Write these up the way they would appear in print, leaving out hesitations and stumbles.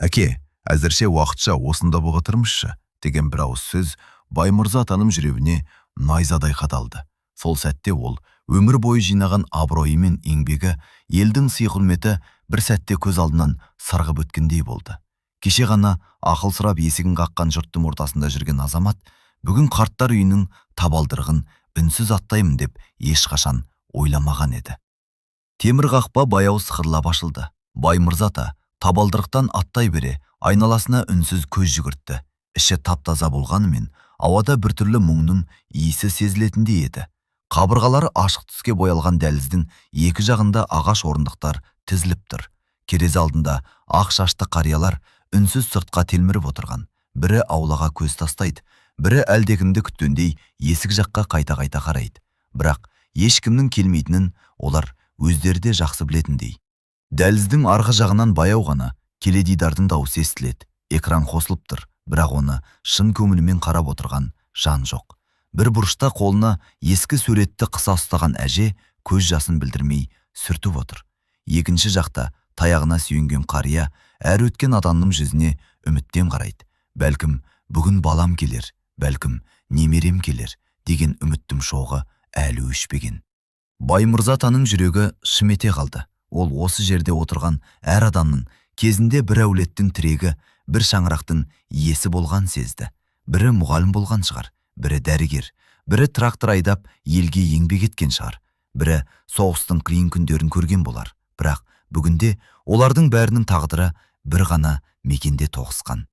Әке, әзірше уақытша осында бұғытырмызшы, деген бір ауыз сөз Баймырза атаның жүрегіне найзадай қадалды. Сол сәтте ол өмір бойы жинаған абыройы мен еңбегі, елдің сый-құрметі бір сәтте көз алдынан сырғып өткендей болды. Кеше ғана ақыл сұрап есігін қаққан жұрттың ортасында жүрген азамат, бүгін қарттар үйінің табалдырығын үнсіз аттаймын деп ешқашан ойламаған еді. Темір қақпа баяу сықырлап ашылды. Баймырза ата табалдырықтан аттай бере айналасына үнсіз көз жүгіртті. Іші тап-таза болғанымен, ауада біртүрлі мұңның иісі сезілетіндей еді. Қабырғалары ашық түске боялған дәліздің екі жағында ағаш орындықтар тізіліп тұр. Керезе алдында ақ шашты қариялар үнсіз сыртқа телміріп отырған. Бірі аулаға көз тастайды, бірі әлдекімді күткендей есік жаққа қайта-қайта қарайды. Бірақ ешкімнің келмейтінін олар өздері де жақсы білетіндей. Дәліздің арғы жағынан баяу ғана келедидардың дауысы естіледі. Экран қосылып тұр, бірақ оны шын көңілімен қарап отырған жан жоқ. Бір бұрышта қолына ескі суретті қыса ұстаған әже көз жасын білдірмей сүртіп отыр. Екінші жақта таяғына сүйенген қария әр өткен адамның жүзіне үміттен қарайды. Бәлкім бүгін балам келер, бәлкім немерем келер деген үміттің шоғы әлі өшпеген. Баймырза атаның жүрегі шым ете қалды. Ол осы жерде отырған әр адамның кезінде бір әулеттің тірегі, бір шаңырақтың иесі болған сезді. Бірі мұғалім болған шығар, бірі дәрігер, бірі трактор айдап елге еңбек еткен шығар, бірі соғыстың қиын күндерін көрген болар. Бірақ бүгінде олардың бәрінің тағдыры бір ғана мекенде тоғысқан.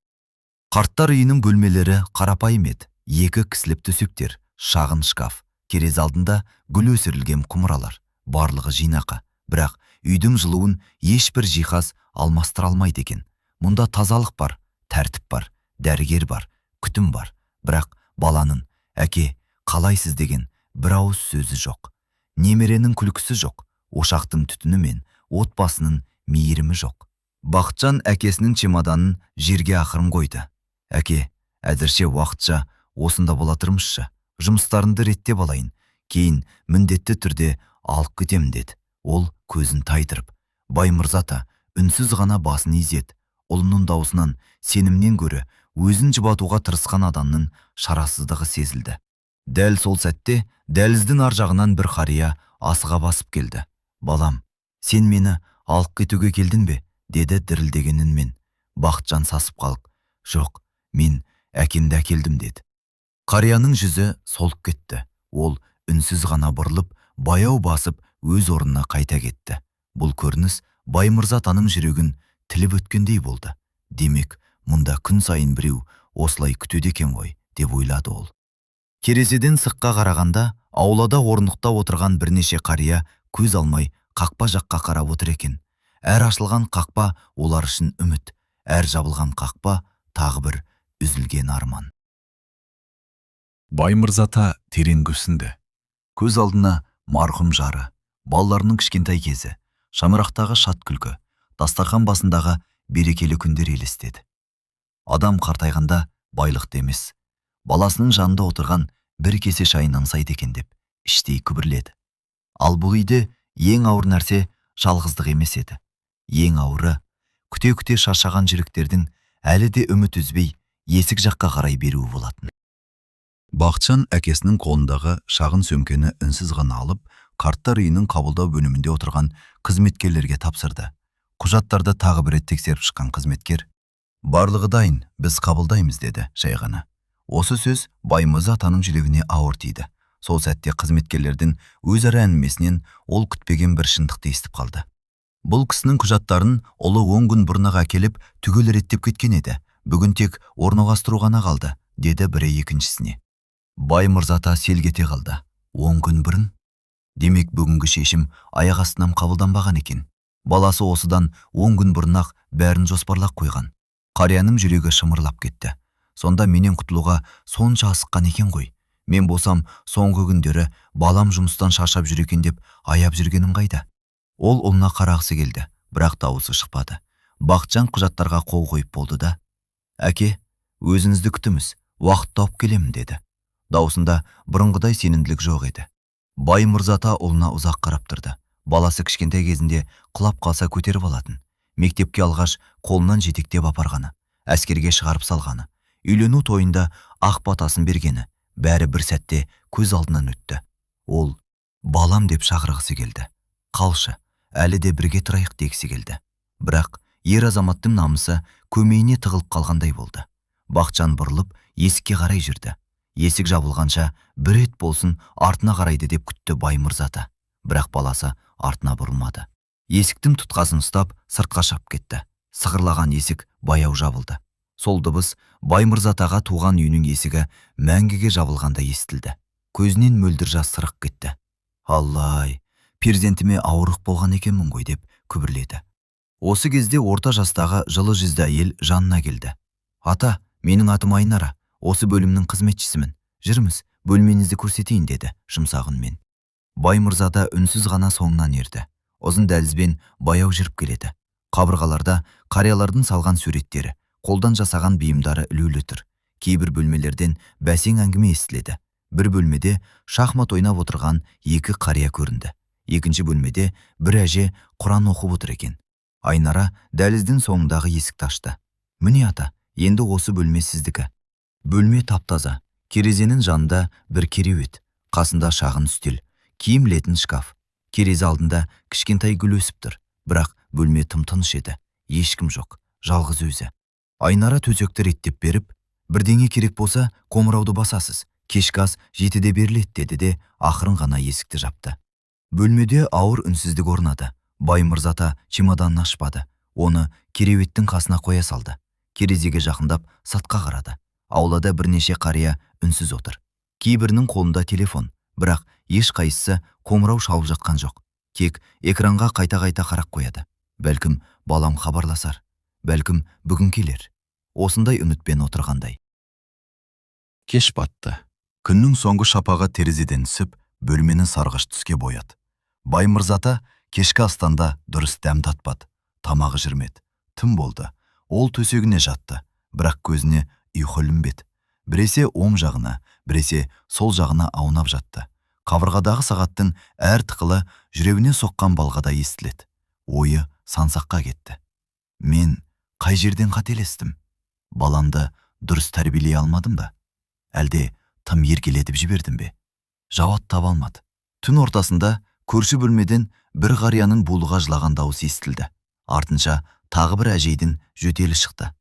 Қарттар үйінің бөлмелері қарапайым еді. Екі кісілік төсектер, шағын шкаф, терезе алдында гүл өсірілген құмыралар, барлығы жинақы. Бірақ үйдің жылуын ешбір жиһаз алмастыра алмайды екен. Мұнда тазалық бар, тәртіп бар, дәрігер бар, күтім бар. Бірақ баланың «Әке, қалайсыз?» деген бір ауыз сөзі жоқ. Немеренің күлкісі жоқ, ошақтың түтіні мен отбасының мейірімі жоқ. Бақытжан әкесінің чемоданын жерге ақырын қойды. «Әке, әзірше уақытша осында бола тұрмызшы. Жұмыстарыңды реттеп алайын. Кейін міндетті түрде алып кетемін» деді. Ол көзін тайдырып. Баймырза ата үнсіз ғана басын изеді. Ұлының даусынан сенімнен гөрі өзін жұбатуға тырысқан адамның шарасыздығы сезілді. Дәл сол сәтте дәліздің ар жағынан бір қария асыға басып келді. «Балам, сен мені алып кетуге келдің бе?» деді дірілдеген үнмен. Бақытжан сасып қалып, «Жоқ, мен әкемді әкелдім» деді. Қарияның жүзі солып кетті. Ол үнсіз ғана бұрылып, баяу басып өз орнына қайта кетті. Бұл көрініс Баймырза атаның жүрегін тіліп өткендей болды. Демек, мұнда күн сайын біреу осылай күтеді екен ғой, деп ойлады ол. Терезеден сыққа қарағанда, аулада орындықта отырған бірнеше қария көз алмай қақпа жаққа қарап отыр екен. Әр ашылған қақпа олар үшін үміт, әр жабылған қақпа тағы бір үзілген арман. Баймырза ата терең күрсінді. Көз алдына марқұм жары, балаларының кішкентай кезі, шамырақтағы шат күлкі, дастархан басындағы берекелі күндер елестеді. Адам қартайғанда байлықты емес, баласының жанында отырған бір кесе шайын аңсайды екен деп іштей күбірледі. Ал бұл үйде ең ауыр нәрсе жалғыздық емес еді. Ең ауыры күте-күте шаршаған жүректердің әлі де үміт үзбей есік жаққа қарай беруі болатын. Бақытжан әкесінің қолындағы шағын сөмкені үнсіз ғана алып, қарттар үйінің қабылдау бөлімінде отырған қызметкерлерге тапсырды. Құжаттарды тағы бір рет тексеріп шыққан қызметкер: «Барлығы дайын, біз қабылдаймыз» деді жай ғана. Осы сөз Баймырза атаның жүрегіне ауыр тиді. Сол сәтте қызметкерлердің өзара әңгімесінен ол күтпеген бір шындықты естіп қалды. Бұл кісінің құжаттарын ұлы 10 күн бұрын әкеліп түгел реттеп кеткен еді. Бүгін тек орналастыру ғана қалды, деді бірі екіншісіне. Баймырза ата селк ете қалды. 10 күн бұрын? Демек бүгінгі шешім аяқ астынан қабылданбаған екен. Баласы осыдан 10 күн бұрын-ақ бәрін жоспарлап қойған. Қарияның жүрегі шымырлап кетті. Сонда менен құтылуға сонша асыққан екен ғой. Мен болсам соңғы күндері балам жұмыстан шаршап жүр екен деп аяп жүргенім қайда? Ол ұлына қарағысы келді, бірақ дауысы шықпады. Бақытжан құжаттарға қол қойып болды да: «Әке, өзіңізді күтіміз, уақыт тауып келемін» деді. Даусында бұрынғыдай сенімділік жоқ еді. Баймырза ата ұлына ұзақ қарап тұрды. Баласы кішкентай кезінде құлап қалса көтеріп алатын. мектепке алғаш қолынан жетектеп апарғаны, әскерге шығарып салғаны, үйлену тойында ақ батасын бергені, бәрі бір сәтте көз алдынан өтті. Ол балам деп шақырғысы келді. Қалшы, әлі де бірге тұрайық дегісі келді. Бірақ ер азаматтың намысы көмейіне тығылып қалғандай болды. Бақытжан бұрылып есікке қарай жүрді. Есік жабылғанша бір рет болсын артына қарайды деп күтті Баймырзата. Бірақ баласы артына бұрылмады. Есіктің тұтқасын ұстап сыртқа шығып кетті. Сықырлаған есік баяу жабылды. Сол дыбыс Баймырзатаға туған үйінің есігі мәңгіге жабылғанда естілді. Көзінен мөлдір жас сырық кетті. Аллай, перзентіме ауырық болған екенмін ғой деп күбірледі. Осы кезде орта жастағы жылы жүзді әйел жанына келді. Ата, менің атым Айнара, осы бөлімнің қызметшісімін. Жүрміз, бөлмеңізді көрсетейін деді жұмсақ үнмен. Баймырзата үнсіз ғана соңынан ерді. Ұзын дәлізбен баяу жүріп келеді. Қабырғаларда қариялардың салған суреттері, қолдан жасаған бұйымдары ілулі тұр. Кейбір бөлмелерден бәсең әңгіме естіледі. Бір бөлмеде шахмат ойнап отырған екі қария көрінді. Екінші бөлмеде бір әже Құран оқып отыр екен. Айнара дәліздің соңындағы есікті ашты. Міне ата, енді осы бөлме сіздікі. Бөлме таптаза. Керезенің жанында бір кереует, қасында шағын үстел, киім ілетін шкаф. Керезе алдында кішкентай гүл өсіп тұр. Бірақ бөлме тым-тыныш еді. Ешкім жоқ, жалғыз өзі. Айнара төсекті реттеп беріп, бірдеңе керек болса, қоңырауды басасыз. Кешкі ас 7-де беріледі деді де ақырын ғана есікті жапты. Бөлмеде ауыр үнсіздік орнады. Баймырзата чемоданын ашпады. Оны кереуеттің қасына қоя салды. Керезеге жақындап сатқа қарады. Аулада бірнеше қария үнсіз отыр. Кейбірінің қолында телефон, бірақ еш қайсысы қоңырау шалып жатқан жоқ. Тек экранға қайта-қайта қарап қояды. Бәлкім балам хабарласар. Бәлкім бүгін келер. Осындай үмітпен отырғандай. Кеш батты. Күннің соңғы шапағы терезеден түсіп, бөлмені сарғыш түске бояды. Баймырзата кешкі астанда дұрыс дәм татпады. Тамағы жүрмеді. Тым болды. Ол төсегіне жатты, бірақ көзіне ұйқы ілінбеді. Біресе оң жағына, біресе сол жағына аунап жатты. Қабырғадағы сағаттың әр тықылы жүрегіне соққан балғада естіледі. Ойы сансаққа кетті. Мен қай жерден қателестім? Баламды дұрыс тәрбиелей алмадым ба? Әлде тым еркелетіп жібердім бе? Жауап таба алмады. Түн ортасында көрші бөлмеден бір қарияның булыға жылаған дауысы естілді. Артынша тағы бір әжейдің жөтелі шықты.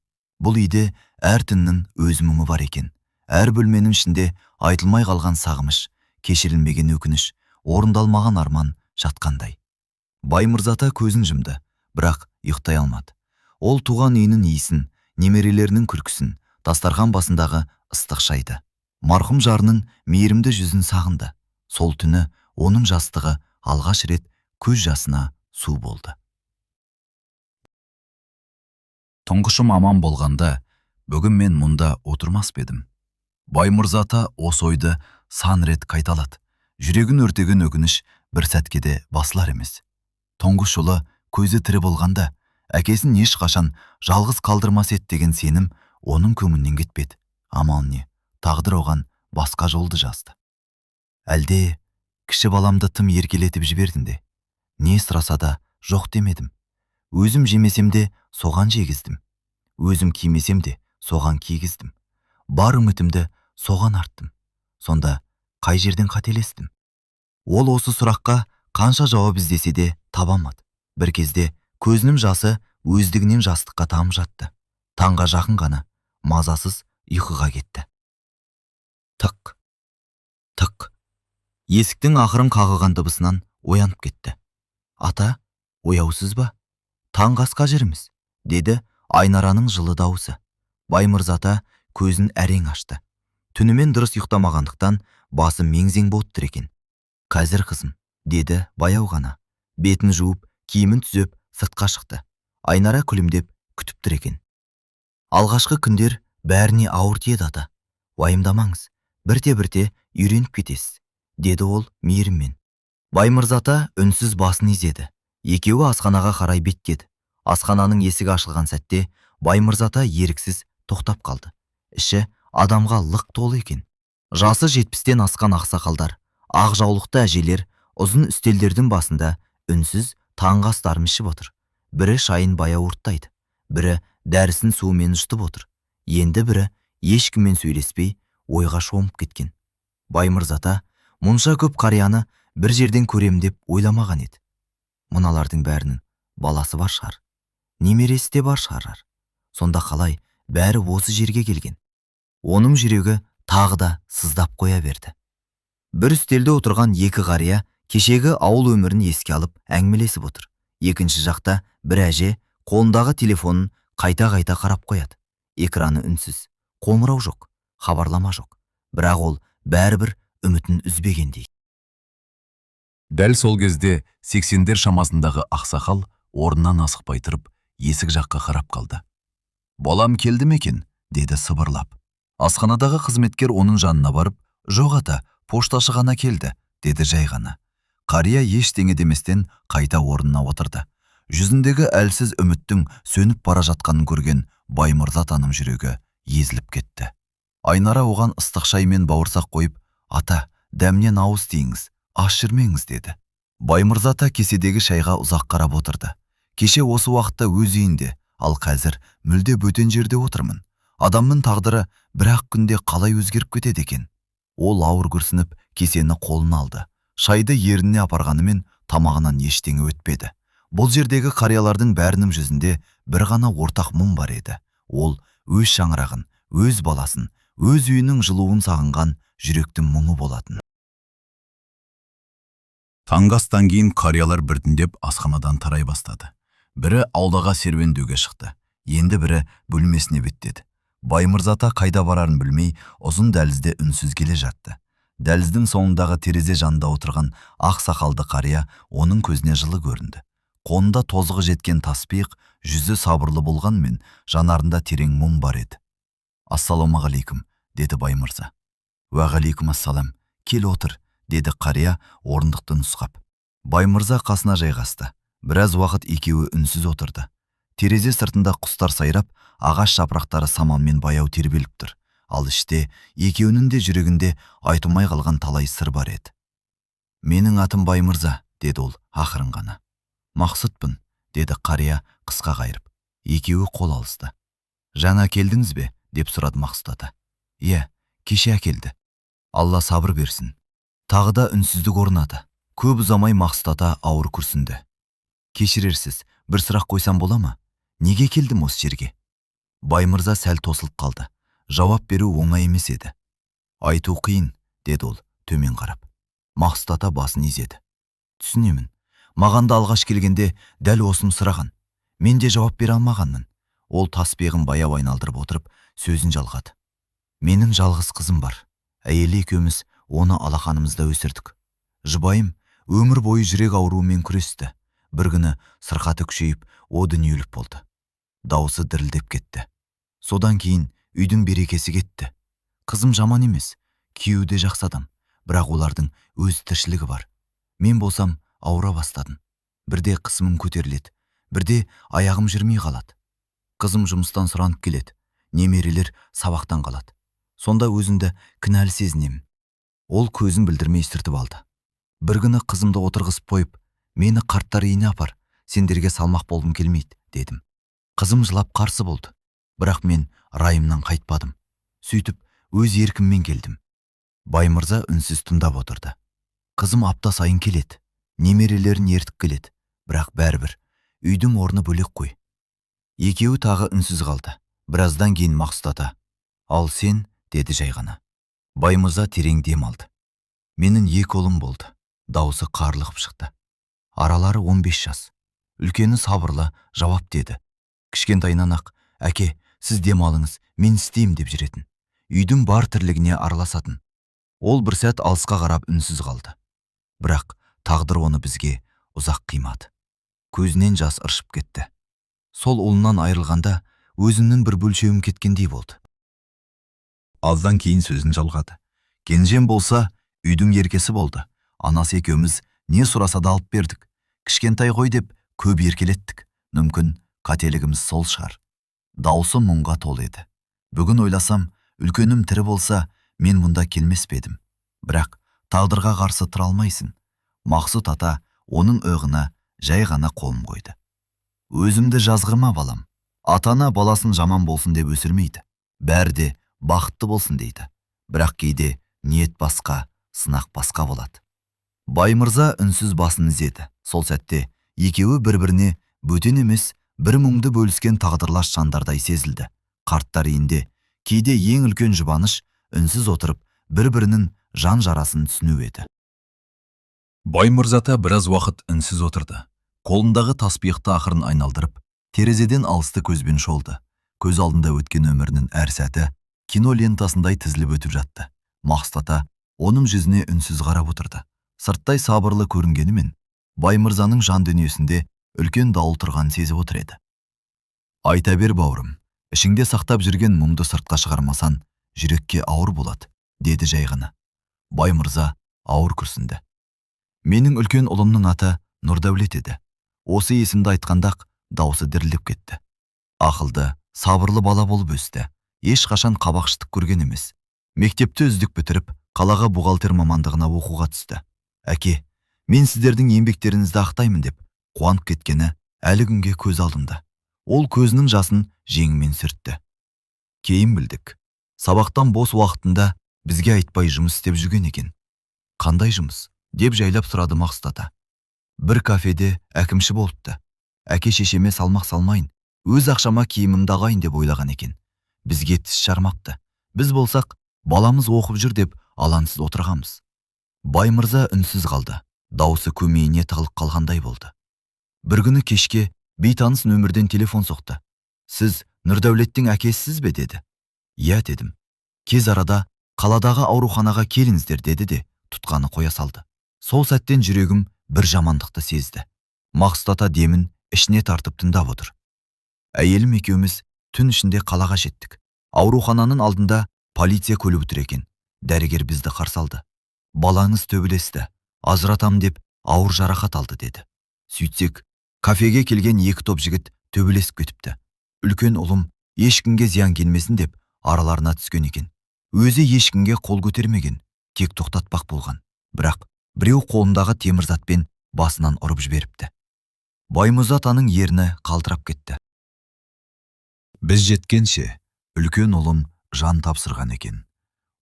Бұл үйде әр түннің өз мұңы бар екен. Әр бөлменің ішінде айтылмай қалған сағыныш, кешірілмеген өкініш, орындалмаған арман жатқандай. Баймырзата көзін жұмды, бірақ ұйықтай алмады. Ол туған үйінің иісін, немерелерінің күлкісін, дастархан басындағы ыстық шайды, марқұм жарының мейірімді жүзін сағынды. Сол түні оның жастығы алғаш рет көз жасына су болды. Тұңғышым аман болғанда, бүгін мен мұнда отырмас бедім. Баймырзата осы ойды сан рет қайталады. Жүрегін өртеген өкініш бір сәтке де басылар емес. Тұңғыш ұлы көзі тірі болғанда, әкесін ешқашан жалғыз қалдырмас еді деген сенім оның көңілінен кетпеді. Амал не, тағдыр оған басқа жолды жазды. Әлде кіші баламды тым еркелетіп жібердім де, не сұраса да жоқ демедім. Өзім жемесем де соған жегіздім. Өзім кимесем де соған кигіздім. Бар үмітімді соған арттым. Сонда қай жерден қателестім? Ол осы сұраққа қанша жауап іздесе де табамады. Бір кезде көзінің жасы өздігінен жастыққа тамып жатты. Таңға жақын ғана мазасыз ұйқыға кетті. Тық, тық. Есіктің ақырын қағылған дыбысынан оянып кетті. Ата, ояусыз ба? Таңғы асқа жүрміз, деді Айнараның жылы дауысы. Баймырзата көзін әрең ашты. Түнімен дұрыс ұйықтамағандықтан басы мең-зең болып тұр екен. Қазір қызым, деді баяу ғана. Бетін жуып, киімін түзеп, сыртқа шықты. Айнара күлімдеп күтіп тұр екен. Алғашқы күндер бәріне ауыр тиеді ата. Уайымдамаңыз, бірте-бірте үйреніп кетесіз, деді ол мейіріммен. Баймырзата үнсіз басын изеді. Екеуі асханаға қарай беттеді. Асхананың есігі ашылған сәтте Баймырзата еріксіз тоқтап қалды. Іші адамға лық толы екен. Жасы 70-тен асқан ақсақалдар, ақ жаулықты әжелер ұзын үстелдердің басында үнсіз таңғы астарын ішіп отыр. Бірі шайын баяу ұрттайды, бірі дәрісін суымен жұтып отыр. Енді бірі ешкіммен сөйлеспей ойға шомып кеткен. Баймырзата мұнша көп қарияны бір жерден көрем деп ойламаған еді. Мыналардың бәрінің баласы бар шығар, немересі де бар шығар. Сонда қалай бәрі осы жерге келген? Оның жүрегі тағы да сыздап қоя берді. Бір үстелде отырған екі қария кешегі ауыл өмірін еске алып әңгімелесіп отыр. Екінші жақта бір әже қолындағы телефонын қайта-қайта қарап қояды. Экраны үнсіз, қоңырау жоқ, хабарлама жоқ. Бірақ ол бәрібір үмітін үзбегендей. Дәл сол кезде 80-дер шамасындағы ақсақал орнынан асықпай тұрып, есік жаққа қарап қалды. «Балам келді ме екен?» деді сыбырлап. Асханадағы қызметкер оның жанына барып, «Жоқ ата, пошташы ғана келді», деді жай ғана. Қария ештеңе деместен қайта орнына отырды. Жүзіндегі әлсіз үміттің сөніп бара жатқанын көрген Баймырзатаның жүрегі езіліп кетті. Айнара оған ыстық шай мен бауырсақ қойып, «Ата, дәмнен ауыз тиіңіз, аш жүрмеңіз», деді. Баймырзата кеседегі шайға ұзақ қарап отырды. Кеше осы уақытта өз үйінде, ал қазір мүлде бөтен жерде отырмын. Адамның тағдыры бір-ақ күнде қалай өзгеріп кетеді екен? Ол ауыр күрсініп, кесені қолына алды. Шайды ерініне апарғанымен тамағынан ештеңе өтпеді. Бұл жердегі қариялардың бәрінің жүзінде бір ғана ортақ мұң бар еді. Ол өз шаңырағын, өз баласын, өз үйінің жылуын сағынған жүректің мұңы болатын. Таңғы астан кейін қариялар біртіндеп асханадан тарай бастады. Бірі аудаға серуендеуге шықты, енді бірі бөлмесіне беттеді. Баймырзата қайда барарын білмей, ұзын дәлізде үнсіз келе жатты. Дәліздің соңындағы терезе жанында отырған ақ сақалды қария оның көзіне жылы көрінді. Қолында тозығы жеткен таспиық, жүзі сабырлы болғанмен, жанарында терең мұң бар еді. «Ассалаумағалейкум», деді Баймырза. «Уағалейкум ассалам, кел отыр», деді қария орындықты нұсқап. Баймырза қасына жайғасты. Біраз уақыт екеуі үнсіз отырды. Терезе сыртында құстар сайрап, ағаш жапырақтары самалмен баяу тербеліп тұр. Ал іште екеуінің де жүрегінде айтылмай қалған талай сыр бар еді. «Менің атым Баймырза», деді ол ақырын ғана. «Мақсұтпын», деді қария қысқа қайырып. Екеуі қол алысты. «Жаңа келдіңіз бе?» деп сұрады Мақсұт ата. «Иә, кеше әкелді. Алла сабыр берсін». Тағы да үнсіздік орнады. Көп ұзамай Мақсұт ата ауыр күрсінді. «Кешірерсіз, бір сұрақ қойсам бола ма? Неге келдім осы жерге?» Баймырза сәл тосылып қалды. Жауап беру оңай емес еді. «Айту қиын», деді ол төмен қарап. Мақсұт ата басын изеді. «Түсінемін. Маған да алғаш келгенде дәл осыны сұраған. Мен де жауап бере алмағанмын». Ол таспиғын баяу айналдырып отырып, сөзін жалғады. «Менің жалғыз қызым бар. Әйелі екеуміз оны алақанымызда өсірдік. Жұбайым өмір бойы жүрек ауруымен күресті. Бір күні сырқаты күшейіп, о дүниелік болды. Дауысы дірілдеп кетті. Содан кейін үйдің берекесі кетті. Қызым жаман емес, күйеуі де жақсы адам, бірақ олардың өз тіршілігі бар. Мен болсам ауыра бастадым. Бірде қысымым көтеріледі, бірде аяғым жүрмей қалады. Қызым жұмыстан сұранып келеді, немерелер сабақтан қалады. Сонда өзімді кінәлі сезінемін». Ол көзін білдірмей сүртіп алды. «Бір күні қызымды отырғызып қойып, мені қарттар үйіне апар, сендерге салмақ болғым келмейді», дедім. Қызым жылап қарсы болды, бірақ мен райымнан қайтпадым. Сөйтіп өз еркіммен келдім». Баймырза үнсіз тыңдап отырды. «Қызым апта сайын келеді, немерелерін ертіп келеді, бірақ бәрібір үйдің орны бөлек қой». Екеуі тағы үнсіз қалды. Біраздан кейін Мақсұт ата: «Ал сен?» деді жай ғана. Баймырза терең дем алды. «Менің екі ұлым болды». Дауысы қарлығып шықты. «Аралары 15 жас. Үлкені сабырлы, жауап деді. Кішкентайынан ақ: «Әке, сіз дем алыңыз, мен істеймін» деп жүретін. Үйдің бар тірлігіне араласатын. Ол бір сәт алысқа қарап үнсіз қалды. Бірақ тағдыр оны бізге ұзақ қимады. Көзінен жас ыршып кетті. Сол ұлынан айырылғанда өзінің бір бөлшегім кеткендей болды. Аздан кейін сөзін жалғады. «Кенжем болса, үйдің еркесі болды. Анасы екеуміз не сұраса да алып бердік. Кішкентай ғой деп көп еркелеттік. Мүмкін қателігіміз сол шығар». Дауысы мұңға толы еді. «Бүгін ойласам, үлкенім тірі болса, мен мұнда келмес пе едім. Бірақ тағдырға қарсы тұра алмайсың». Мақсұт ата оның өғына жай ғана қолын қойды. Өзімді жазғырма балам. Ата-ана баласын жаман болсын деп өсірмейді. Бәрі де бақытты болсын дейді. Бірақ кейде ниет басқа, сынақ басқа болады. Баймырза үнсіз басын изеді. Сол сәтте екеуі бір-біріне бөтен емес, бір мұңды бөліскен тағдырлас жандардай сезілді. Қарттар үйінде кейде ең үлкен жұбаныш үнсіз отырып, бір-бірінің жан жарасын түсіну еді. Баймырзата біраз уақыт үнсіз отырды. Қолындағы таспиықты ақырын айналдырып, терезеден алысты көзбен шолды. Көз алдында өткен өмірінің әр сәті кино лентасындай тізіліп өтіп жатты. Мақсұт ата оның жүзіне үнсіз қарап отырды. Сырттай сабырлы көрінгенімен, Баймырзаның жан дүниесінде үлкен дауыл тұрғанын сезіп отыр еді. Айта бер бауырым, ішіңде сақтап жүрген мұңды сыртқа шығармасан, жүрекке ауыр болады, деді жай ғана. Баймырза ауыр күрсінді. Менің үлкен ұлымның аты Нұрдәулет еді. Осы есімді айтқандақ даусы дірілдеп кетті. Ақылды, сабырлы бала болып өсті. Ешқашан қабақшытық көрген емес. Мектепті үздік бітіріп, қалаға бухгалтер мамандығына оқуға түсті. Әке, мен сіздердің еңбектеріңізді ақтаймын деп қуанып кеткені әлі күнге көз алдымда. Ол көзінің жасын жеңімен сүртті. Кейін білдік. Сабақтан бос уақытында бізге айтпай жұмыс істеп жүрген екен. Қандай жұмыс? Деп жайлап сұрады Мақсұт ата. Бір кафеде әкімші болыпты. Әке шешеме салмақ салмайын, өз ақшама киімімді ағайын деп ойлаған екен. Бізге тіс жармапты. Біз болсақ, баламыз оқып жүр деп алаңсыз отырғанбыз. Баймырза үнсіз қалды. Даусы көмейіне тығылып қалғандай болды. Бір күні кешке бейтаныс нөмірден телефон соқты. Сіз Нұрдәулеттің әкесісіз бе деді. Иә дедім. Кез арада қаладағы ауруханаға келіңіздер деді де тұтқаны қоя салды. Сол сәттен жүрегім бір жамандықты сезді. Мақсұт ата демін ішіне тартып тыңдап отыр. Әйелім екеуміз түн ішінде қалаға жеттік. Аурухананың алдында полиция көлігі тұр екен. Дәрігер бізді қарсы алды. Балаңыз төбелесті, ажыратам деп ауыр жарақат алды деді. Сөйтсек, кафеге келген екі топ жігіт төбелесіп кетіпті. Үлкен ұлым ешкімге зиян келмесін деп араларына түскен екен. Өзі ешкімге қол көтермеген, тек тоқтатпақ болған. Бірақ біреу қолындағы темір затпен басынан ұрып жіберіпті. Баймырзатаның ерні қалтырап кетті. Біз жеткенше, үлкен ұлым жан тапсырған екен.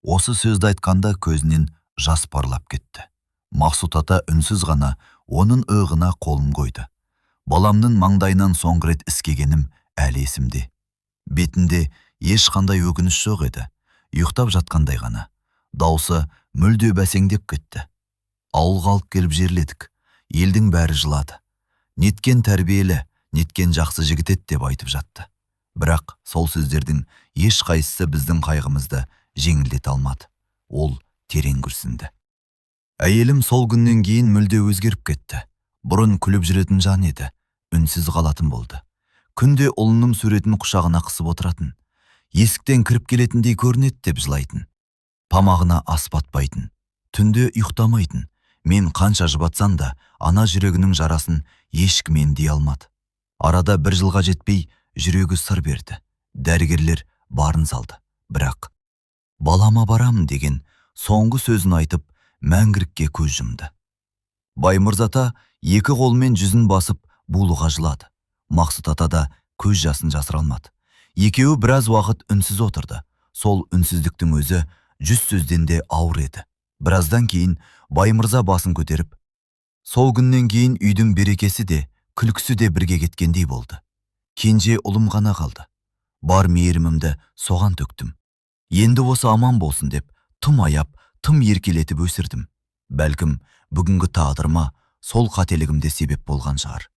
Осы сөзді айтқанда көзінен жас парлап кетті. Мақсұт ата үнсіз ғана оның иығына қолын қойды. Баламның маңдайынан соңғы рет іскегенім әлі есімде. Бетінде ешқандай өкініш жоқ еді. Ұйықтап жатқандай ғана. Даусы мүлде бәсеңдеп кетті. Ауылға алып келіп жерледік. Елдің бәрі жылады. Неткен тәрбиелі, неткен жақсы жігіт еді деп айтып жатты. Бірақ сол сөздердің ешқайсысы біздің қайғымызды жеңілдете алмады. Ол терең күрсінді. Әйелім сол күннен кейін мүлде өзгеріп кетті. Бұрын күліп жүретін жан еді, үнсіз қалатын болды. Күнде ұлының суретін құшағына қысып отыратын. Есіктен кіріп келетіндей көрінеді деп жылайтын. Памағына ас батпайтын. Түнде ұйықтамайтын. Мен қанша жұбатсам да, ана жүрегінің жарасын ешкім емдей алмады. Арада бір жылға жетпей, жүрегі сыр берді. Дәрігерлер барын салды. Бірақ балама барам деген соңғы сөзін айтып, мәңгірікке көз жұмды. Баймырзата екі қолмен жүзін басып булыға жылады. Мақсұт ата да көз жасын жасыра алмады. Екеуі біраз уақыт үнсіз отырды. Сол үнсіздіктің өзі 100 сөзден де ауыр еді. Біраздан кейін Баймырза басын көтеріп, сол күннен кейін үйдің берекесі де, күлкісі де бірге кеткендей болды. Кенже ұлым ғана қалды. Бар мейірімімді соған төктім. Енді осы аман болсын деп, тым аяп, тым еркелетіп өсірдім. Бәлкім, бүгінгі тағдырыма сол қателігімде себеп болған шығар.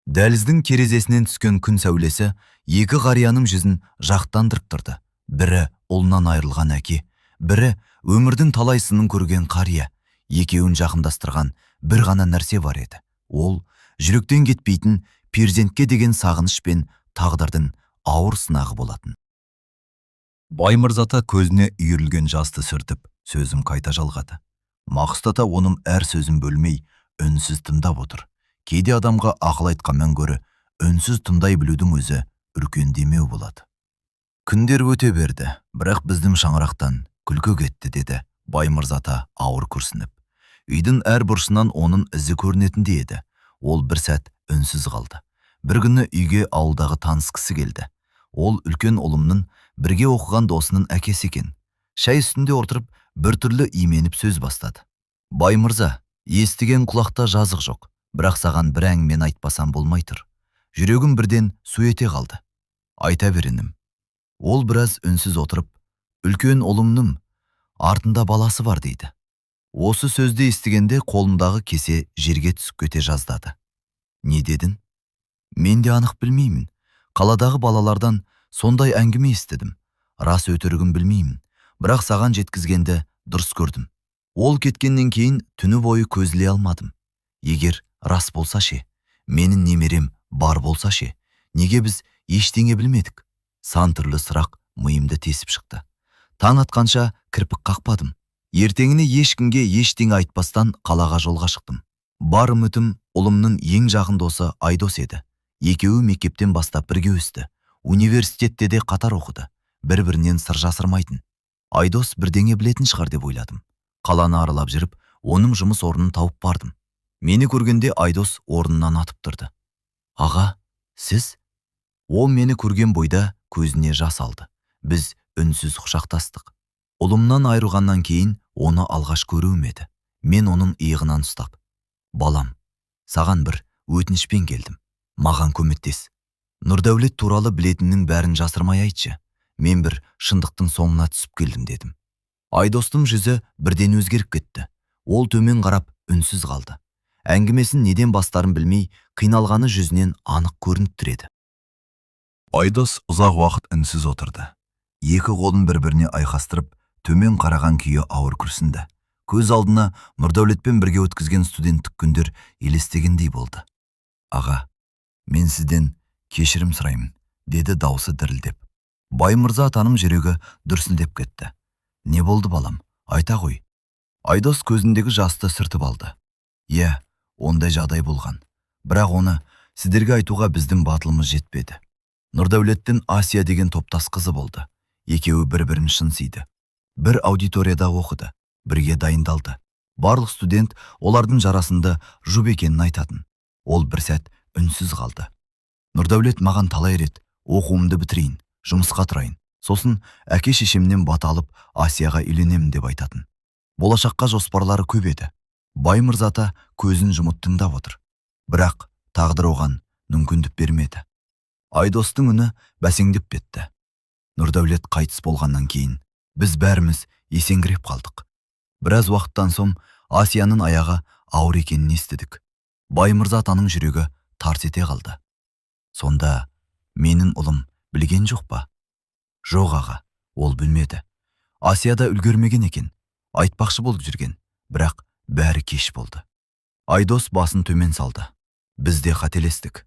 Дәліздің терезесінен түскен күн сәулесі екі қарияның жүзін жақтандырып тұрды. Бірі ұлынан айырылған әке, бірі өмірдің талай сынын көрген қария. Екеуін жақындастырған бір ғана нәрсе бар еді. Ол жүректен кетпейтін перзентке деген сағыныш пен тағдырдың ауыр сынағы болатын. Баймырзата көзіне үйірілген жасты сүртіп, сөзін қайта жалғады. Мақсұт ата оның әр сөзін бөлмей, үнсіз тыңдап отыр. Кейде адамға ақыл айтқаннан гөрі үнсіз тыңдай білудің өзі үлкен демеу болады. Күндер өте берді, бірақ біздің шаңырақтан күлкі кетті деді Баймырзата ауыр күрсініп. Үйдің әр бұрышынан оның ізі көрінетіндей еді. Ол бір сәт үнсіз қалды. бір күні үйге ауылдағы таныс кісі келді. Ол үлкен ұлымның бірге оқыған досының әкесі екен. Шай үстінде отырып, біртүрлі именіп сөз бастады. Бай мырза, естіген құлақта жазық жоқ, бірақ саған бір әңгімені айтпасам болмай тұр. Жүрегім бірден су ете қалды. Айта берінім. Ол біраз үнсіз отырып, үлкен ұлымның артында баласы бар дейді. Осы сөзді естігенде қолымдағы кесе жерге түсіп кете жаздады. Не дедің? Мен де анық білмеймін. Қаладағы балалардан сондай әңгіме естідім. Рас өтірігін білмеймін, бірақ саған жеткізгенді дұрыс көрдім. Ол кеткеннен кейін түні бойы көзіле алмадым. Егер рас болса ше, менің немерем бар болса ше, неге біз ештеңе білмедік? Сан түрлі сұрақ миымды тесіп шықты. Таң атқанша кірпік қақпадым. Ертеңіне ешкімге ештеңе айтпастан қалаға жолға шықтым. Бар үмітім ұлымның ең жақын досы Айдос еді. Екеуі мектептен бастап бірге өсті. Университетте де қатар оқыды. Бір-бірінен сыр жасырмайтын. Айдос бірдеңе білетін шығар деп ойладым. Қаланы аралап жүріп, оның жұмыс орнын тауып бардым. Мені көргенде Айдос орнынан атып тұрды. Аға, сіз? Ол мені көрген бойда көзіне жас алды. Біз үнсіз құшақтастық. Ұлымнан айырғаннан кейін оны алғаш көруім еді. Мен оның иығынан ұстап: балам, саған бір өтінішпен келдім. Маған көмектес. Нұрдәулет туралы білетіннің бәрін жасырмай айтшы. Мен бір шындықтың соңына түсіп келдім дедім. Айдостың жүзі бірден өзгеріп кетті. Ол төмен қарап үнсіз қалды. Әңгімесін неден бастарын білмей, қиналғаны жүзінен анық көрініп тұр еді. Айдос ұзақ уақыт үнсіз отырды. Екі қолын бір-біріне айқастырып, төмен қараған күйі ауыр күрсінді. Көз алдына Нұрдәулетпен бірге өткізген студенттік күндер елестегендей болды. Аға, мен сізден кешірім сұраймын, деді даусы дірілдеп. Бай мырза атаның жүрегі дүрсілдеп кетті. Не болды балам? Айта ғой. Айдос көзіндегі жасты сүртіп алды. Иә, ондай жағдай болған. Бірақ оны сіздерге айтуға біздің батылымыз жетпеді. Нұрдәулеттің Асия деген топтас қызы болды. Екеуі бір-бірін шын сүйді. Бір аудиторияда оқыды, бірге дайындалды. Барлық студент олардың жарасында жұп екенін айтатын. Ол бір сәт үнсіз қалды. Нұрдәулет маған талай рет оқуымды бітірейін, жұмысқа тұрайын, сосын әке-шешемнен бата алып Асияға үйленемін деп айтатын. Болашаққа жоспарлары көп еді. Бай мырзата көзін жұмып тыңдап отыр. Бірақ тағдыр оған мүмкіндік бермеді. Айдостың үні бәсеңдеп кетті. Нұрдәулет қайтыс болғаннан кейін біз бәріміз есеңгіреп қалдық. Біраз уақыттан соң Асияның аяғы ауыр екенін естідік. Бай мырзатаның жүрегі тарс ете қалды. Сонда менің ұлым білген жоқ па? Жоқ аға, ол білмеді. Асия да үлгермеген екен. Айтпақшы болып жүрген, бірақ бәрі кеш болды. Айдос басын төмен салды. Біз де қателестік.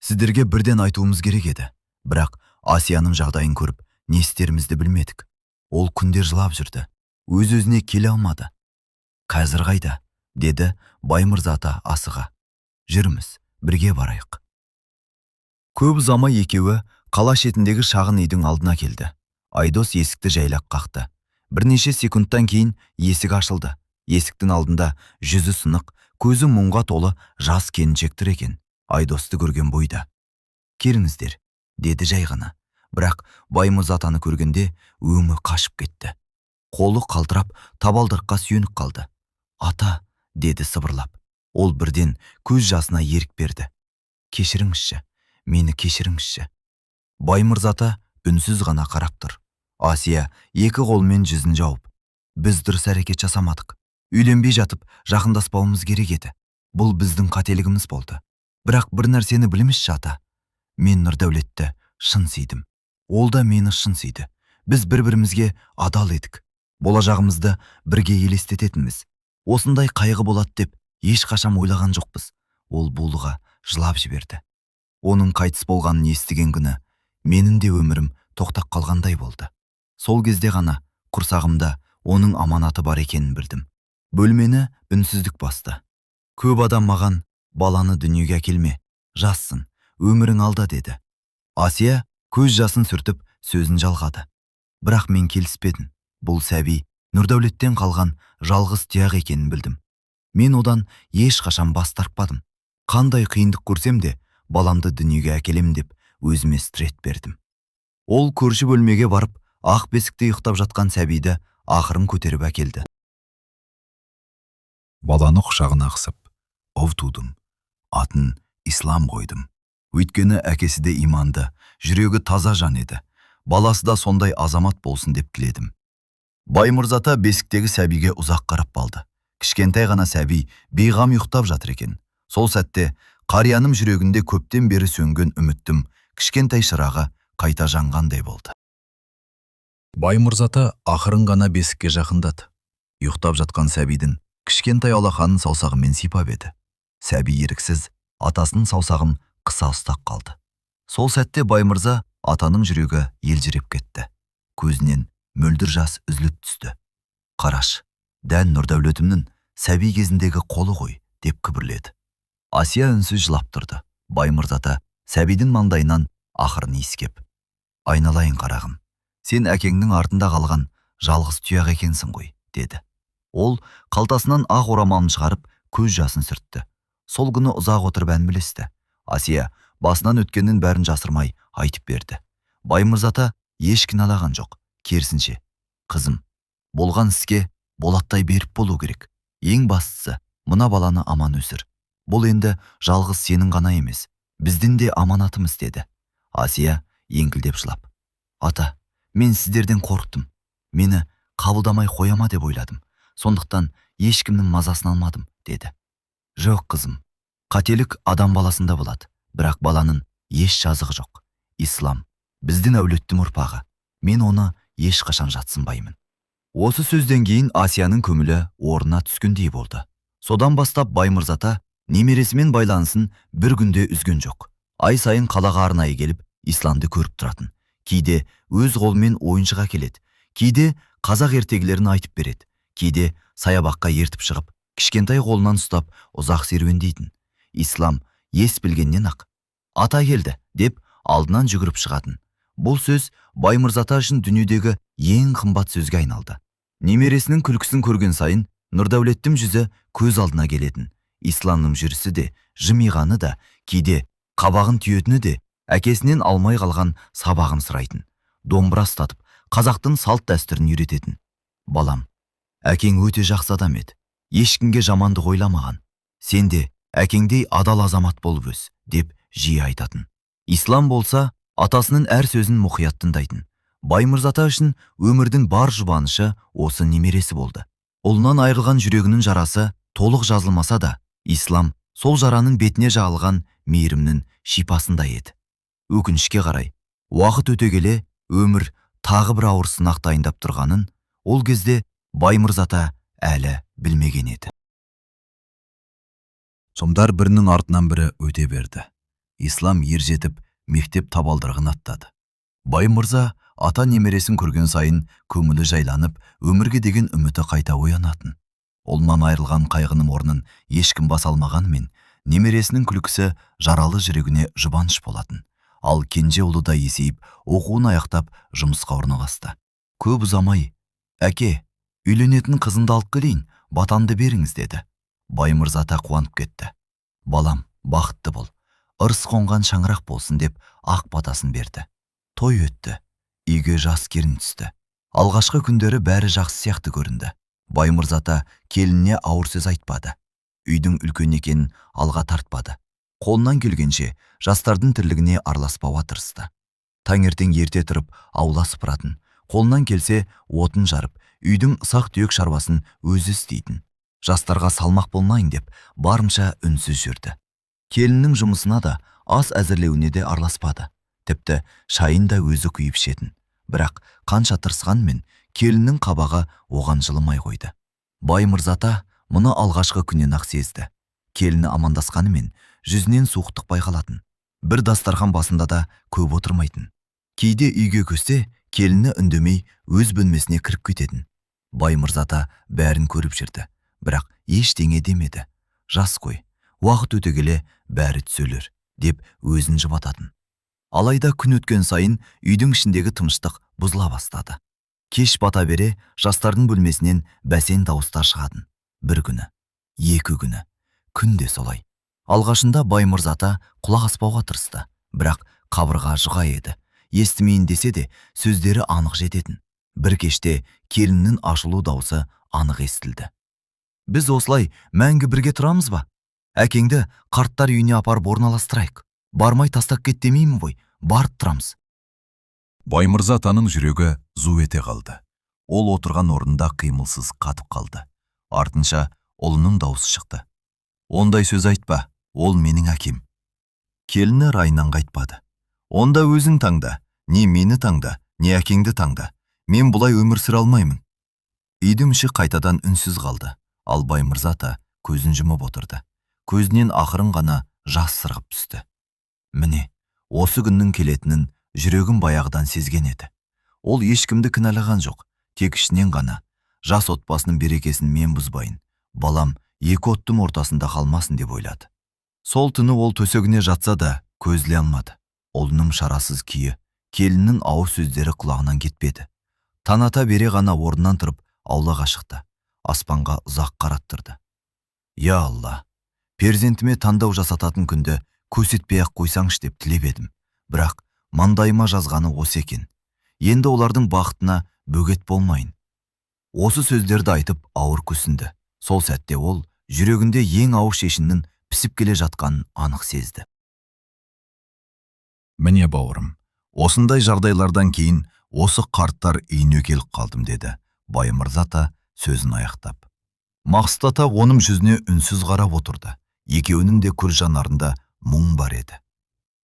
Сіздерге бірден айтуымыз керек еді. Бірақ Асияның жағдайын көріп, не істерімізді білмедік. Ол күндер жылап жүрді. Өз-өзіне келе алмады. Қазір қайда? Деді Бай мырзата асыға. Жүрміз, бірге барайық. Көп ұзамай екеуі қала шетіндегі шағын үйдің алдына келді. Айдос есікті жайлап қақты. Бірнеше секундтан кейін есік ашылды. Есіктің алдында жүзі сынық, көзі мұңға толы жас келіншек тұр екен. Айдосты көрген бойда. Келіңіздер, деді жай ғана. Бірақ Бай мырзатаны көргенде өңі қашып кетті. Қолы қалтырап, табалдырыққа сүйеніп қалды. Ата, деді сыбырлап. Ол бірден көз жасына ерік берді. Кешіріңізші, мені кешіріңізші. Бай мырзата үнсіз ғана қарап тұр. Асия екі қолмен жүзін жауып: біз дұрыс әрекет жасамадық. Үйленбей жатып жақындаспауымыз керек еді. Бұл біздің қателігіміз болды. Бірақ бір нәрсені біліңізші ата. Мен Нұрдәулетті шын сүйдім. Ол да мені шын сүйді. Біз бір-бірімізге адал едік. Болашағымызды бірге елестететінбіз. Осындай қайғы болады деп ешқашан ойлаған жоқпыз. Ол булыға жылап жіберді. Оның қайтыс болғанын естіген күні менің де өмірім тоқтап қалғандай болды. Сол кезде ғана құрсағымда оның аманаты бар екенін білдім. Бөлмені үнсіздік басты. Көп адам маған: баланы дүниеге әкелме, жассың, өмірің алда, деді. Асия көз жасын сүртіп сөзін жалғады. Бірақ мен келіспедім. Бұл сәби Нұрдәулеттен қалған жалғыз тұяқ екенін білдім. Мен одан ешқашан бас тартпадым. Қандай қиындық көрсем де, баламды дүниеге әкелем деп өзіме стрет бердім. Ол көрші бөлмеге барып, ақ бесікте ұйықтап жатқан сәбиді ақырын көтеріп әкелді. Баланы құшағына қысып, ұв тудым. Атын Ислам қойдым. Өйткені әкесі де иманды, жүрегі таза жан еді. Баласы да сондай азамат болсын деп тіледім. Баймырзата бесіктегі сәбиге ұзақ қарап қалды. Кішкентай ғана сәби бейғам ұйықтап жатыр екен. Сол сәтте қарияным жүрегінде көптен бері сөнген үміттім кішкентай шырағы қайта жанғандай болды. Баймырзата ақырын ғана бесікке жақындады. Ұйықтап жатқан сәбидің кішкентай алақанын саусағымен сипап еді. Сәби еріксіз атасының саусағын қыса ұстап қалды. Сол сәтте Баймырза атаның жүрегі елжіреп кетті. Көзінен мөлдір жас үзіліп түсті. Қараш, дән Нұрдәулетімнің сәби кезіндегі қолы ғой, деп күбірледі. Асия үнсіз жылап тұрды. Баймырзата сәбидің маңдайынан ақырын иіскеп: «Айналайын қарағым, сен әкеңнің артында қалған жалғыз тұяқ екенсің ғой», деді. Ол қалтасынан ақ орамалын шығарып, көз жасын сүртті. Сол күні ұзақ отырып әңгімелесті. Асия басынан өткеннің бәрін жасырмай айтып берді. Баймырзата еш кінәлаған жоқ. Керісінше: «Қызым, болған іске болаттай беріп болу керек. Ең бастысы, мына баланы аман өсір. Бұл енді жалғыз сенің ғана емес, біздің де аманатымыз», деді. Асия еңкілдеп жылап: «Ата, мен сіздерден қорықтым. Мені қабылдамай қояма деп ойладым. Сондықтан ешкімнің мазасын алмадым», деді. «Жоқ, қызым, қателік адам баласында болады, бірақ баланың еш жазығы жоқ. Ислам біздің әулеттің ұрпағы. Мен оны ешқашан жатсынбаймын». Осы сөзден кейін Асияның көңілі орнына түскендей болды. Содан бастап Баймырзата немересімен байланысын бір күнде үзген жоқ. Ай сайын қалаға арнайы келіп, Исламды көріп тұратын. Кейде өз қолымен ойыншық әкеледі, кейде қазақ ертегілерін айтып береді, кейде саябаққа ертіп шығып, кішкентай қолынан ұстап ұзақ серуендейтін. Ислам ес білгеннен ақ «Ата келді» деп алдынан жүгіріп шығатын. Бұл сөз Баймырзата үшін дүниедегі ең қымбат сөзге айналды. Немересінің күлкісін көрген сайын Нұрдәулеттің жүзі көз алдына келетін. Исламның жүрісі де, жымиғаны да, кейде қабағын түйетіні де әкесінен алмай қалған сабағын сұрайтын. Домбыра ұстатып, қазақтың салт дәстүрін үйрететін. «Балам, әкең өте жақсы адам еді. Ешкімге жамандық ойламаған. Сен де әкеңдей адал азамат болып өс», деп жиі айтатын. Ислам болса, атасының әр сөзін мұқият тыңдайтын. Баймырзата үшін өмірдің бар жұбанышы осы немересі болды. Ұлынан айырылған жүрегінің жарасы толық жазылмаса да, Ислам сол жараның бетіне жағылған мейірімнің шипасындай еді. Өкінішке қарай, уақыт өте келе өмір тағы бір ауыр сынақ дайындап тұрғанын ол кезде Баймырзата әлі білмеген еді. Сомдар бірінің артынан бірі өте берді. Ислам ержетіп мектеп табалдырығын аттады. Баймырза ата немересін көрген сайын көңілі жайланып, өмірге деген үміті қайта оянатын. Олынан айырылған қайғының орнын ешкім баса алмағанымен, немересінің күлкісі жаралы жүрегіне жұбаныш болатын. Ал кенже ұлы да есейіп, оқуын аяқтап жұмысқа орналасты. Көп ұзамай: «Әке, үйленетін қызымды алып келейін, батамды беріңіз», деді. Баймырзата қуанып кетті. «Балам, бақытты бол, ырыс қонған шаңырақ болсын», деп ақ батасын берді. Той өтті. Үйге жас келін түсті. Алғашқы күндері бәрі жақсы сияқты көрінді. Баймырзата келініне ауыр сөз айтпады. Үйдің үлкен екенін алға тартпады. Қолынан келгенше жастардың тірлігіне араласпауға тырысты. Таңертең ерте тұрып аула сыпыратын, қолынан келсе отын жарып, үйдің ұсақ-түйек шаруасын өзі істейтін. Жастарға салмақ болмайын деп барынша үнсіз жүрді. Келіннің жұмысына да, ас әзірлеуіне де араласпады. Тіпті шайын да өзі құйып ішетін. Бірақ қанша тырысқанмен келіннің қабағы оған жылымай қойды. Баймырзата мұны алғашқы күннен ақ сезді. Келіні амандасқанымен жүзінен суықтық байқалатын. Бір дастархан басында да көп отырмайтын. Кейде үйге кірсе, келіні үндемей өз бөлмесіне кіріп кететін. Баймырзата бәрін көріп жүрді, бірақ ештеңе демеді. Жас қой, уақыт өте келе бәрі түзелер, деп өзін жұбататын. Алайда күн өткен сайын үйдің ішіндегі тыныштық бұзыла бастады. Кеш бата бере жастардың бөлмесінен бәсен дауыстар шығатын. Бір күні, екі күні, күнде солай. Алғашында Баймырза ата құлақ аспауға тырысты, бірақ қабырға жыға еді. Естімейін десе де, сөздері анық жететін. Бір кеште келіннің ашылу даусы анық естілді. Біз осылай мәңгі бірге тұрамыз ба? Әкеңді қарттар үйіне апарып орналастырайық. Бармай тастап кет демеймін ғой, барып тұрамыз. Баймырза атаның жүрегі зу ете қалды. Ол отырған орнында қимылсыз қатып қалды. Артынша ұлының даусы шықты. Ондай сөз айтпа, ол менің әкем. Келіні райынан қайтпады. Онда өзің таңда, не мені таңда, не әкеңді таңда. Мен бұлай өмір сүре алмаймын. Үйдің іші қайтадан үнсіз қалды. Ал Баймырза ата көзін жұмып отырды. Көзінен ақырын ғана жас сырғып түсті. Міне, осы күннің келетінін жүрегім баяғыдан сезген еді. Ол ешкімді кінәлаған жоқ, тек ішінен ғана. Жас отбасының берекесін мен бұзбайын. Балам екі оттың ортасында қалмасын деп ойлады. Сол түні ол төсегіне жатса да көзіле алмады. Ұлының шарасыз күйі, келіннің ауыр сөздері құлағынан кетпеді. Таната бере ғана орнынан тұрып аулаға шықты. Аспанға ұзақ қараттырды. Я Алла, перзентіме таңдау жасататын күнді көрсетпей-ақ қойсаңшы деп тілеп едім. Бірақ маңдайыма жазғаны осы екен. Енді олардың бақытына бөгет болмайын. Осы сөздерді айтып ауыр күрсінді. Сол сәтте ол жүрегінде ең ауыр шешіннің пісіп келе жатқанын анық сезді. Міне бауырым, осындай жағдайлардан кейін осы қарттар үйіне келіп қалдым, деді Баймырза ата сөзін аяқтап. Мақсұт ата оның жүзіне үнсіз қарап отырды. Екеуінің де көз жанарында мұң бар еді.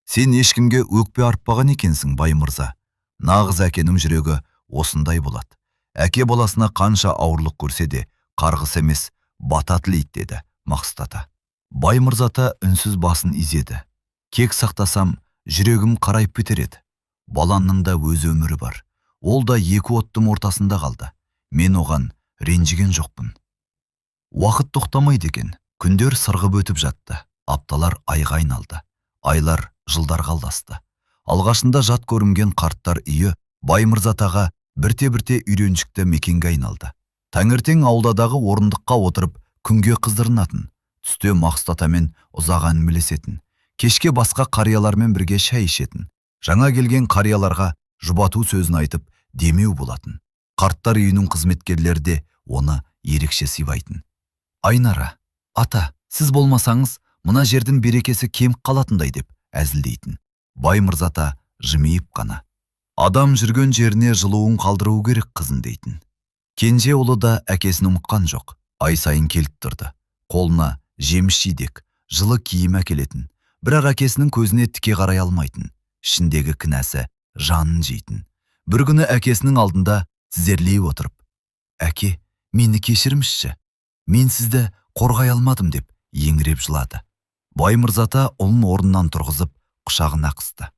Сен ешкімге өкпе артпаған екенсің, Баймырза. Нағыз әкенің жүрегі осындай болады. Әке баласына қанша ауырлық көрсе де, қарғыс емес, бата тілейді, деді Мақсұт ата. Баймырза ата үнсіз басын изеді. Кек сақтасам, жүрегім қарайып бітер еді. Баланның да өз өмірі бар. Ол да екі оттың ортасында қалды. Мен оған ренжіген жоқпын. Уақыт тоқтамайды екен. Күндер сырғып өтіп жатты. Апталар айға айналды. Айлар жылдар қалдасты. Алғашында жат көрінген қарттар үйі Баймырза атаға бірте-бірте үйреншікті мекенге айналды. Таңертең ауылдадағы орындыққа отырып күнге қыздырынатын, түсте Мақсұт атамен ұзақ әңгімелесетін, кешке басқа қариялармен бірге шай ішетін, жаңа келген қарияларға жұбату сөзін айтып демеу болатын. Қарттар үйінің қызметкерлері де оны ерекше сыйлайтын. Айнара, ата, сіз болмасаңыз, мына жердің берекесі кеміп қалатындай деп әзілдейтін. Баймырза ата жымиып қана. Адам жүрген жеріне жылуын қалдыру керек қызын дейтін. Кенже ұлы да әкесін ұмытқан жоқ. Ай сайын келіп тұрды. Қолына жеміс жидек, жылы киім әкелетін. Бірақ әкесінің көзіне тіке қарай алмайтын. Ішіндегі кінәсі жанын жейтін. Бір күні әкесінің алдында тізерлей отырып, әке, мені кешірмішші. Мен сізді қорғай алмадым деп еңіреп жылады. Баймырза ата ұлын орнынан тұрғызып, құшағына қысты.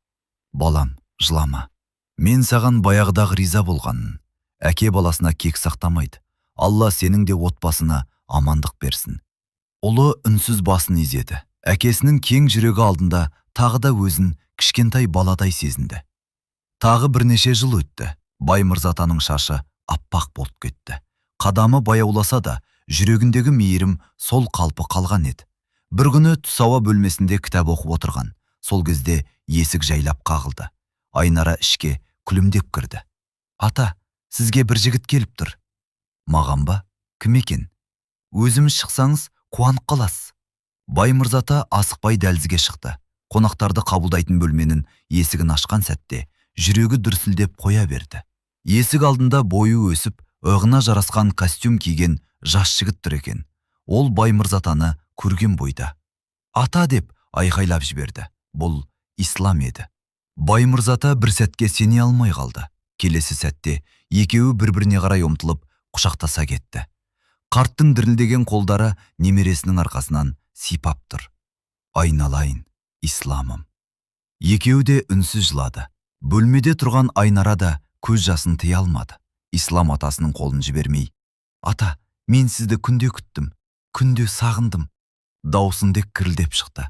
Балам, жылама. Мен саған баяғыдағы риза болғанын. Әке баласына кек сақтамайды. Алла сенің де отбасына амандық берсін. Ұлы үнсіз басын изеді. Әкесінің кең жүрегі алдында тағы да өзін кішкентай баладай сезінді. Тағы бірнеше жыл өтті. Баймырза атаның шашы аппақ болып кетті. Қадамы баяуласа да, жүрегіндегі мейірім сол қалпы қалған еді. Бір күні түс ауа бөлмесінде кітап оқып отырған. Сол кезде есік жайлап қағылды. Айнара ішке күлімдеп кірді. Ата, сізге бір жігіт келіп тұр. Маған ба? Кім екен? Өзіміз шықсаңыз қуанып қаласыз. Баймырза ата асықпай дәлізге шықты. Қонақтарды қабылдайтын бөлменің есігін ашқан сәтте жүрегі дүрсілдеп қоя берді. Есік алдында бойы өсіп, оғына жарасқан костюм киген жас жігіт тұр екен. Ол Баймырза атаны көрген бойда. Ата деп айқайлап жіберді. Бұл ислам еді. Баймырза ата бір сәтке сене алмай қалды. Келесі сәтте екеуі бір-біріне қарай ұмтылып құшақтаса кетті. Қарттың дірілдеген қолдары немересінің арқасынан сипап тұр. Айналайын, исламым. Екеуі де үнсіз жылады. Бөлмеде тұрған Айнара да көз жасын тыя алмады. Ислам атасының қолын жібермей, ата, мен сізді күнде күттім, күнде сағындым. Даусын дек кірілдеп шықты.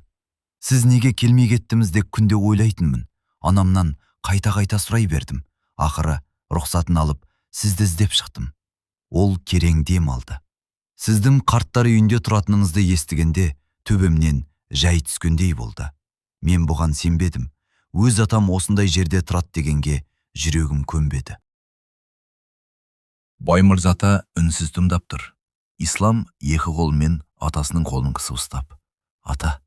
Сіз неге келмей кеттіңіз деп күнде ойлайтынмын. Анамнан қайта-қайта сұрай бердім. Ақыры рұқсатын алып, сізді іздеп шықтым. Ол керең дем алды. Сіздің қарттар үйінде тұратыныңызды естігенде төбемнен жай түскендей болды. Мен бұған сенбедім. Өз атам осындай жерде тұрат дегенге жүрегім көнбеді. Баймырзата үнсіз тыңдап тұр. Ислам екі қолмен атасының қолын қысып ұстап: «Ата,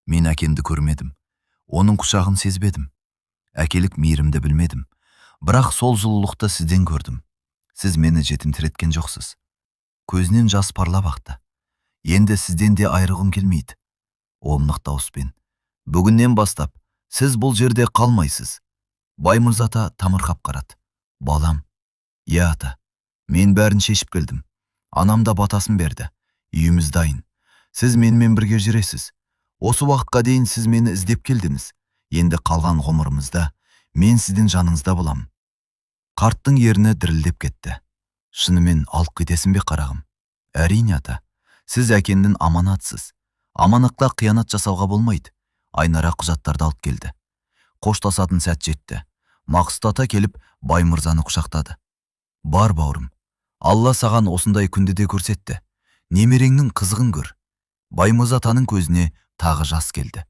мен әкемді көрмедім. Оның құшағын сезбедім. Әкелік мейірімді білмедім. Бірақ сол жылулықты сізден көрдім. Сіз мені жетімтіреткен жоқсыз». Көзінен жас парлап ақты. «Енді сізден де айырғым келмейді». Ол нық дауыспен: «Бүгіннен бастап сіз бұл жерде қалмайсыз». Баймырзата тамырқап қарады. «Балам». «Иә ата, мен бәрін шешіп келдім. Анам да батасын берді. Үйіміз дайын. Сіз менімен бірге жүресіз. Осы уақытқа дейін сіз мені іздеп келдіңіз. Енді қалған ғұмырымызда мен сіздің жаныңызда болам». Қарттың ерні дірілдеп кетті. «Шынымен алып кетесің бе қарағым?» «Әрине ата, сіз әкеңнің аманатсыз. Аманатқа қиянат жасауға болмайды». Айнара құжаттарды алып келді. Қоштасатын сәт жетті. Мақсұт ата келіп Баймырзаны құшақтады. «Бар бауырым, Алла саған осындай күнді де көрсетті. Немереңнің қызығын көр». Баймырзатаның көзіне тағы жас келді.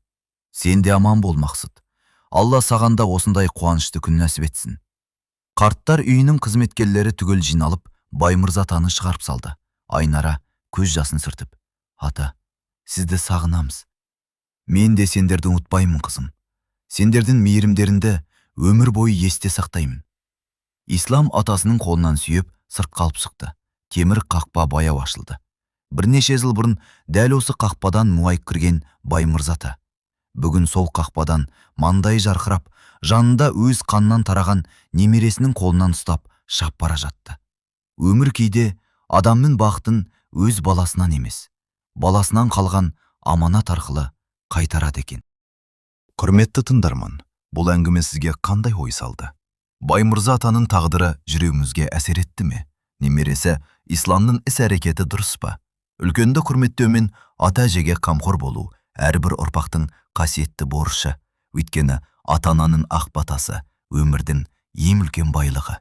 «Сен де аман бол Мақсұт. Алла саған да осындай қуанышты күн нәсіп етсін». Қарттар үйінің қызметкерлері түгел жиналып Баймырзатаны шығарып салды. Айнара көз жасын сүртіп: «Ата, сізді сағынамыз. Мен де сендерді ұмытпаймын қызым. Сендердің мейірімдеріңді өмір бойы есте сақтаймын». Ислам атасының қолынан сүйеп сыртқа алып шықты. Темір қақпа баяу ашылды. Бірнеше жыл бұрын дәл осы қақпадан мұңайып кірген Баймырзата бүгін сол қақпадан маңдайы жарқырап, жанында өз қаннан тараған немересінің қолынан ұстап шап бара жатты. Өмір кейде адамның бақытын өз баласынан емес, баласынан қалған аманат арқылы қайтарады екен. Құрметті тыңдарман, бұл әңгіме сізге қандай ой салды? Баймырзатаның тағдыры жүрегіңізге әсер етті ме? Немересі Исламның іс-әрекеті дұрыс па? Үлкенді құрметтеумен ата-әжеге қамқор болу әрбір ұрпақтың қасиетті борышы. Өйткені ата-ананың ақ батасы өмірдің ең үлкен байлығы.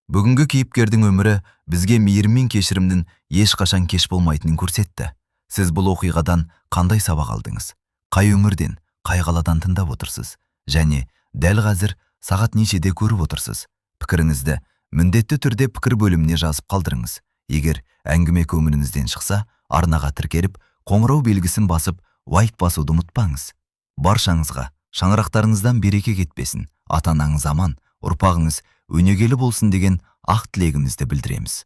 Бүгінгі кейіпкердің өмірі бізге мейірім мен кешірімнің ешқашан кеш болмайтынын көрсетті. Сіз бұл оқиғадан қандай сабақ алдыңыз? Қай өңірден, қай қаладан тыңдап отырсыз? Және дәл қазір сағат нешеде көріп отырсыз? Пікіріңізді міндетті түрде пікір бөліміне жазып қалдырыңыз. Егер әңгіме көңіліңізден шықса, арнаға тіркеліп, қоңырау белгісін басып, лайк басуды ұмытпаңыз. Баршаңызға шаңырақтарыңыздан береке кетпесін, ата-анаңыз аман, ұрпағыңыз өнегелі болсын деген ақ тілегімізді білдіреміз.